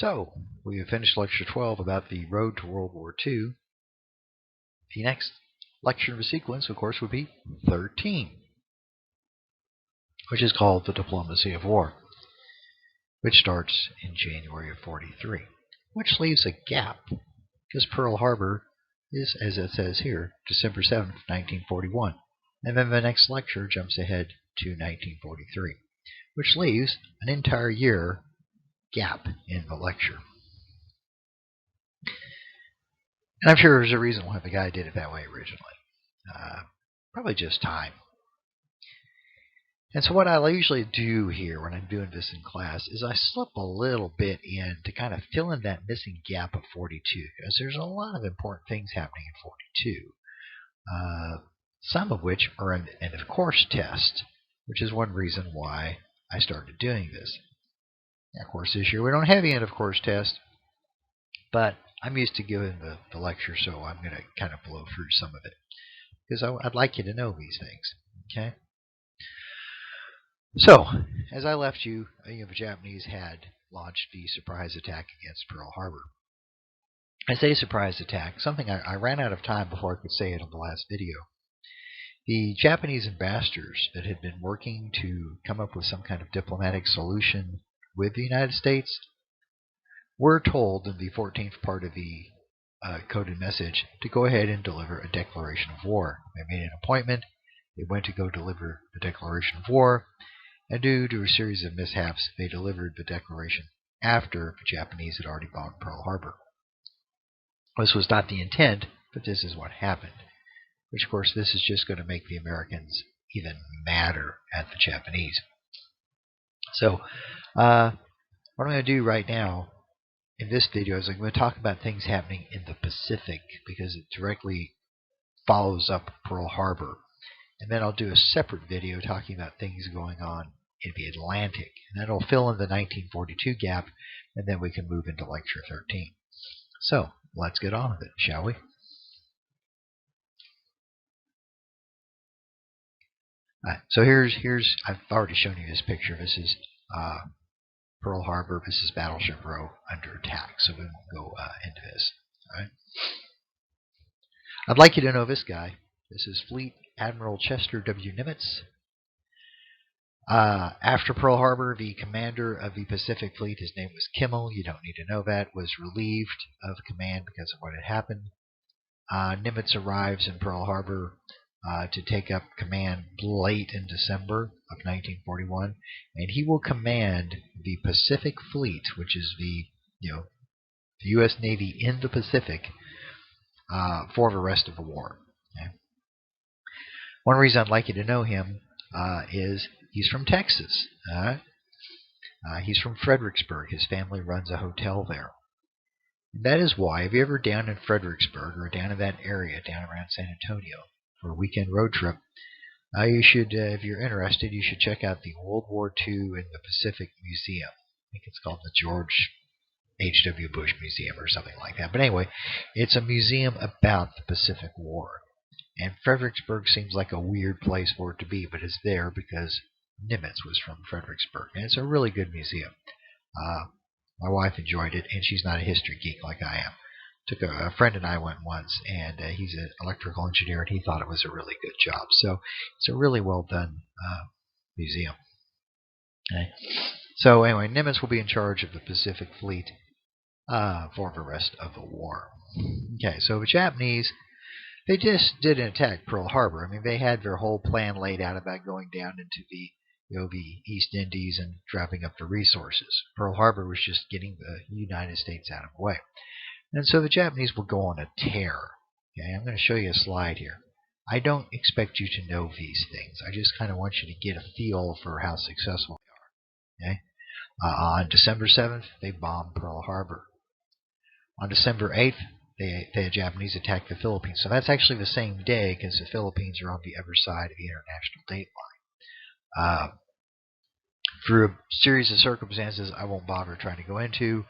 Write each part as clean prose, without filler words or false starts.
So, we have finished Lecture 12 about the road to World War II. The next lecture in the sequence, of course, would be 13, which is called The Diplomacy of War, which starts in January of 43, which leaves a gap, because Pearl Harbor is, as it says here, December 7th, 1941. And then the next lecture jumps ahead to 1943, which leaves an entire year gap in the lecture. And I'm sure there's a reason why the guy did it that way originally. Probably just time. And so what I usually do here when I'm doing this in class is I slip a little bit in to kind of fill in that missing gap of 42, because there's a lot of important things happening in 42, some of which are an end of course test, which is one reason why I started doing this. Now, of course, this year we don't have the end of course test, but I'm used to giving the lecture, so I'm going to kind of blow through some of it, because I'd like you to know these things. Okay. So, as I left you, the Japanese had launched the surprise attack against Pearl Harbor. I say surprise attack, something I ran out of time before I could say it on the last video. The Japanese ambassadors that had been working to come up with some kind of diplomatic solution with the United States were told in the 14th part of the coded message to go ahead and deliver a declaration of war. They made an appointment. They went to go deliver the declaration of war. And due to a series of mishaps, they delivered the declaration after the Japanese had already bombed Pearl Harbor. This was not the intent, but this is what happened. Which, of course, this is just going to make the Americans even madder at the Japanese. So, what I'm going to do right now in this video is I'm going to talk about things happening in the Pacific, because it directly follows up Pearl Harbor. And then I'll do a separate video talking about things going on in the Atlantic. And that'll fill in the 1942 gap, and then we can move into Lecture 13. So, let's get on with it, shall we? So here's I've already shown you this picture. This is Pearl Harbor. This is Battleship Row under attack. So we won't go into this. All right. I'd like you to know this guy. This is Fleet Admiral Chester W. Nimitz. After Pearl Harbor, the commander of the Pacific Fleet, his name was Kimmel, you don't need to know that, was relieved of command because of what had happened. Nimitz arrives in Pearl Harbor to take up command late in December of 1941, and he will command the Pacific Fleet, which is the U.S. Navy in the Pacific, for the rest of the war. Okay? One reason I'd like you to know him is he's from Texas. He's from Fredericksburg. His family runs a hotel there. And that is why, if you're ever down in Fredericksburg or down in that area, down around San Antonio, for a weekend road trip, you should, if you're interested, you should check out the World War II in the Pacific Museum. I think it's called the George H.W. Bush Museum or something like that. But anyway, it's a museum about the Pacific War. And Fredericksburg seems like a weird place for it to be, but it's there because Nimitz was from Fredericksburg. And it's a really good museum. My wife enjoyed it, and she's not a history geek like I am. A friend and I went once, and he's an electrical engineer, and he thought it was a really good job. So it's a really well done museum. Okay. So anyway, Nimitz will be in charge of the Pacific Fleet for the rest of the war. Okay, so the Japanese, they just didn't attack Pearl Harbor. I mean, they had their whole plan laid out about going down into the East Indies and dropping up the resources. Pearl Harbor was just getting the United States out of the way. And so the Japanese will go on a tear. Okay, I'm going to show you a slide here. I don't expect you to know these things. I just kind of want you to get a feel for how successful they are. Okay? On December 7th, they bombed Pearl Harbor. On December 8th, the Japanese attacked the Philippines. So that's actually the same day, because the Philippines are on the other side of the international date line. Through a series of circumstances I won't bother trying to go into,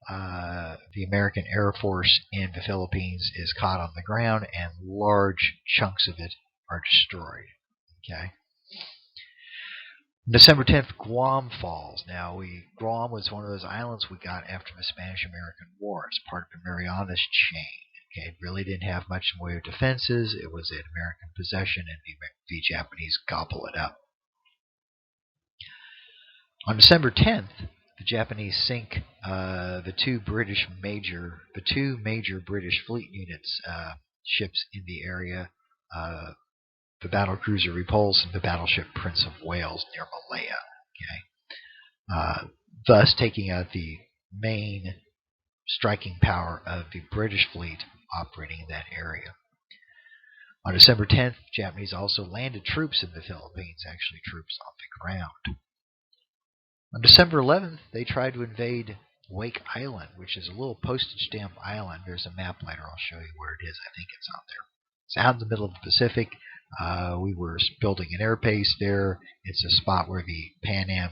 the American Air Force in the Philippines is caught on the ground, and large chunks of it are destroyed. Okay. December 10th, Guam falls. Now, Guam was one of those islands we got after the Spanish-American War. It's part of the Marianas chain. Okay, it really didn't have much in the way of defenses. It was an American possession, and the Japanese gobble it up. On December 10th, the Japanese sink the two major British fleet units ships in the area. The battlecruiser Repulse and the battleship Prince of Wales near Malaya. Okay, thus taking out the main striking power of the British fleet operating in that area. On December 10th, Japanese also landed troops in the Philippines, actually troops on the ground. On December 11th, they tried to invade Wake Island, which is a little postage stamp island. There's a map later. I'll show you where it is. I think it's out there. It's out in the middle of the Pacific. We were building an airbase there. It's a spot where the Pan Am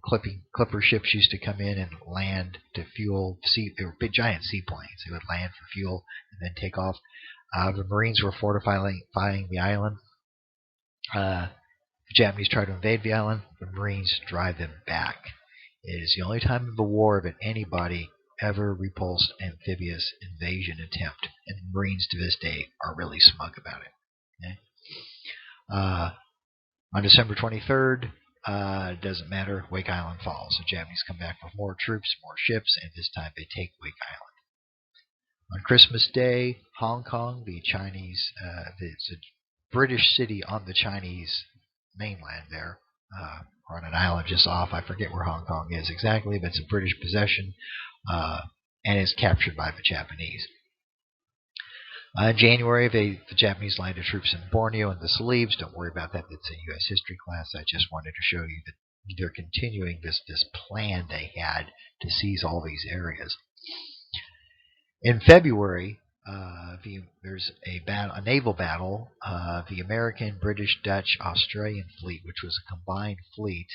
clipper ships used to come in and land to fuel. They were big, giant seaplanes. They would land for fuel and then take off. The Marines were fortifying the island. The Japanese tried to invade the island. The Marines drive them back. It is the only time in the war that anybody ever repulsed amphibious invasion attempt, and the Marines to this day are really smug about it. Okay? On December 23rd, doesn't matter, Wake Island falls. The Japanese come back with more troops, more ships, and this time they take Wake Island. On Christmas Day, Hong Kong, the Chinese, it's a British city on the Chinese mainland there, or on an island just off. I forget where Hong Kong is exactly, but it's a British possession, and is captured by the Japanese. In January, the Japanese landed troops in Borneo and the Celebes. Don't worry about that. That's a U.S. history class. I just wanted to show you that they're continuing this plan they had to seize all these areas. In February, there's a naval battle. The American, British, Dutch, Australian fleet, which was a combined fleet.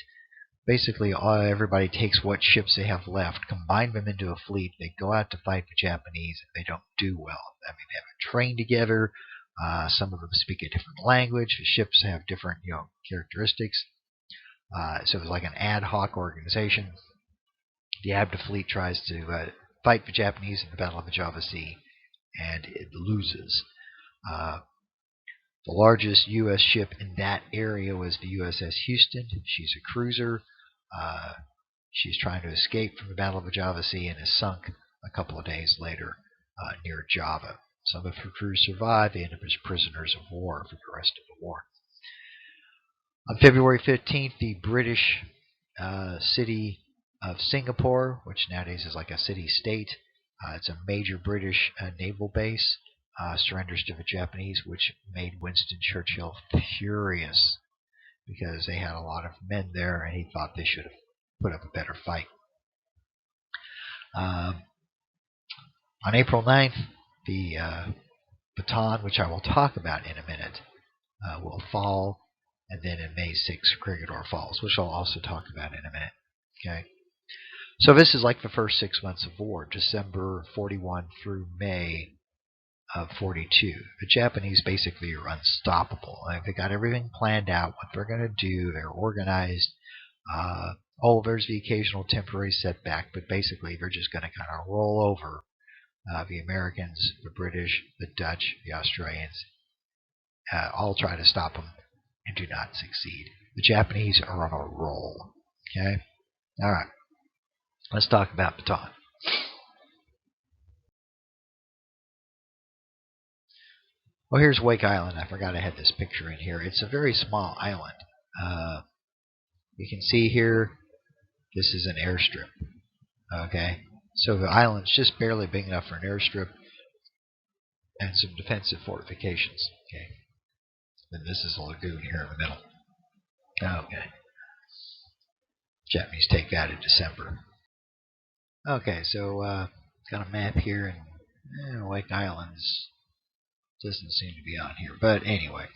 Basically, everybody takes what ships they have left, combine them into a fleet. They go out to fight the Japanese, and they don't do well. I mean, they haven't trained together. Some of them speak a different language. The ships have different, characteristics. So it's like an ad hoc organization. The Abda fleet tries to fight the Japanese in the Battle of the Java Sea, and it loses. The largest U.S. ship in that area was the USS Houston. She's a cruiser. She's trying to escape from the Battle of the Java Sea and is sunk a couple of days later near Java. Some of her crew survived. They end up as prisoners of war for the rest of the war. On February 15th, the British city of Singapore, which nowadays is like a city-state, it's a major British naval base, surrenders to the Japanese, which made Winston Churchill furious because they had a lot of men there and he thought they should have put up a better fight. On April 9th, the Bataan, which I will talk about in a minute, will fall, and then in May 6th, Corregidor falls, which I'll also talk about in a minute. Okay, so this is like the first 6 months of war, December 41 through May of 42. The Japanese basically are unstoppable. They got everything planned out, what they're going to do. They're organized. There's the occasional temporary setback, but basically they're just going to kind of roll over the Americans, the British, the Dutch, the Australians. All try to stop them and do not succeed. The Japanese are on a roll. Okay? All right. Let's talk about Bataan. Well, here's Wake Island. I forgot I had this picture in here. It's a very small island. You can see here, this is an airstrip. Okay, so the island's just barely big enough for an airstrip and some defensive fortifications. Okay, then this is a lagoon here in the middle. Okay, Japanese take that in December. Okay, so got a map here, and Wake Island's doesn't seem to be on here, but anyway,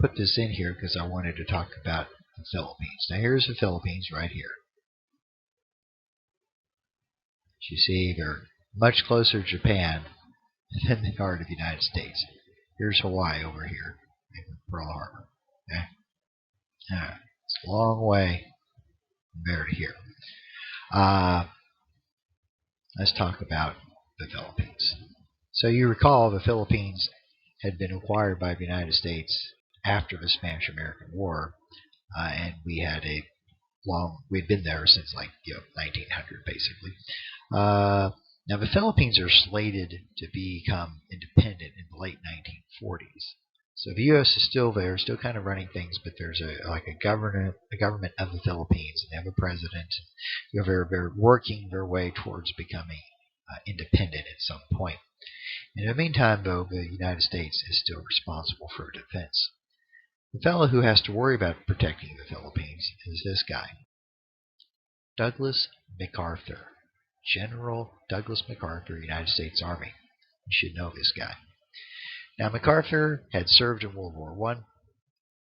put this in here because I wanted to talk about the Philippines. Now here's the Philippines right here. As you see, they're much closer to Japan than they are to the United States. Here's Hawaii over here, Pearl Harbor. Okay. All right. Long way from there to here. Uh, let's talk about the Philippines. So you recall the Philippines had been acquired by the United States after the Spanish-American War, and we'd been there since 1900 basically. Now the Philippines are slated to become independent in the late 1940s. So the U.S. is still there, still kind of running things, but there's a government of the Philippines, and they have a president. They're working their way towards becoming independent at some point. In the meantime, though, the United States is still responsible for defense. The fellow who has to worry about protecting the Philippines is this guy, Douglas MacArthur. General Douglas MacArthur, United States Army. You should know this guy. Now, MacArthur had served in World War I.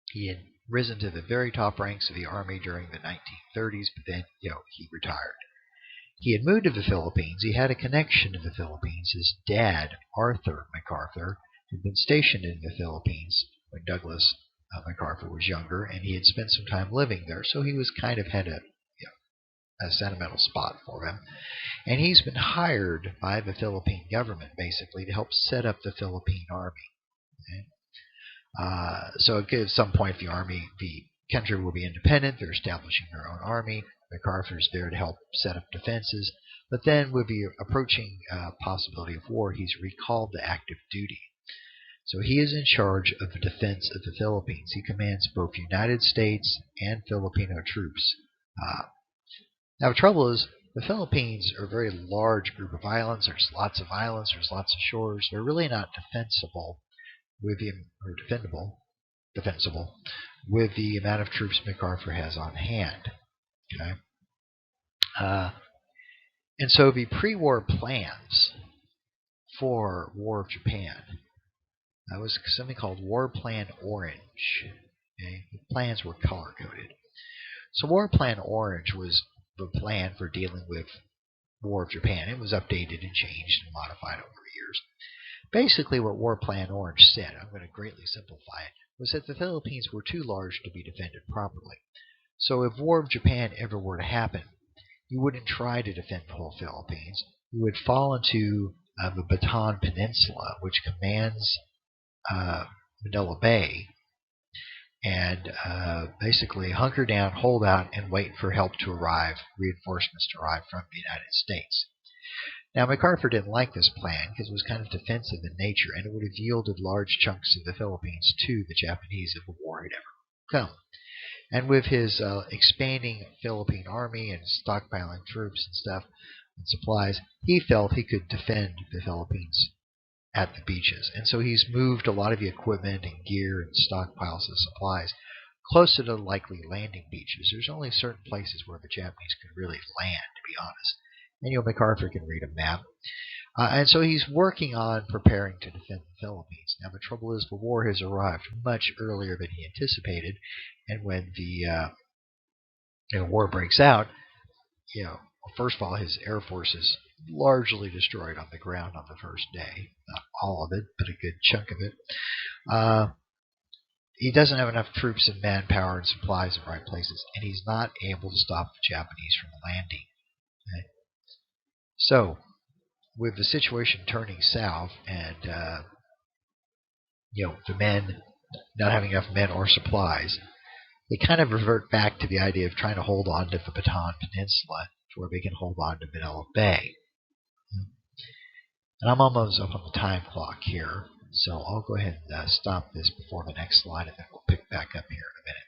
He had risen to the very top ranks of the Army during the 1930s, but then, he retired. He had moved to the Philippines. He had a connection to the Philippines. His dad, Arthur MacArthur, had been stationed in the Philippines when Douglas MacArthur was younger, and he had spent some time living there, so he was kind of had a sentimental spot for him. And he's been hired by the Philippine government, basically, to help set up the Philippine Army. Okay? So at some point, the country will be independent. They're establishing their own army. MacArthur's there to help set up defenses. But then, with the approaching possibility of war, he's recalled to active duty. So he is in charge of the defense of the Philippines. He commands both United States and Filipino troops. Now, the trouble is, the Philippines are a very large group of islands. There's lots of islands. There's lots of shores. They're really not defensible with the amount of troops MacArthur has on hand. Okay, and so the pre-war plans for War of Japan, that was something called War Plan Orange. Okay? The plans were color-coded. So War Plan Orange was the plan for dealing with War of Japan. It was updated and changed and modified over the years. Basically, what War Plan Orange said, I'm going to greatly simplify it, was that the Philippines were too large to be defended properly. So if War of Japan ever were to happen, you wouldn't try to defend the whole Philippines. You would fall into the Bataan Peninsula, which commands Manila Bay, and basically hunker down, hold out, and wait for help to arrive, reinforcements to arrive from the United States. Now, MacArthur didn't like this plan because it was kind of defensive in nature, and it would have yielded large chunks of the Philippines to the Japanese if a war had ever come. And with his expanding Philippine army and stockpiling troops and stuff and supplies, he felt he could defend the Philippines at the beaches. And so he's moved a lot of the equipment and gear and stockpiles of supplies closer to likely landing beaches. There's only certain places where the Japanese could really land, to be honest. And MacArthur can read a map. And so he's working on preparing to defend the Philippines. Now the trouble is the war has arrived much earlier than he anticipated, and when the war breaks out, first of all, his air force is largely destroyed on the ground on the first day. Not all of it, but a good chunk of it. He doesn't have enough troops and manpower and supplies in the right places, and he's not able to stop the Japanese from landing. Okay? So, with the situation turning south and the men not having enough men or supplies, they kind of revert back to the idea of trying to hold on to the Bataan Peninsula to where they can hold on to Manila Bay. And I'm almost up on the time clock here, so I'll go ahead and stop this before the next slide, and then we'll pick back up here in a minute.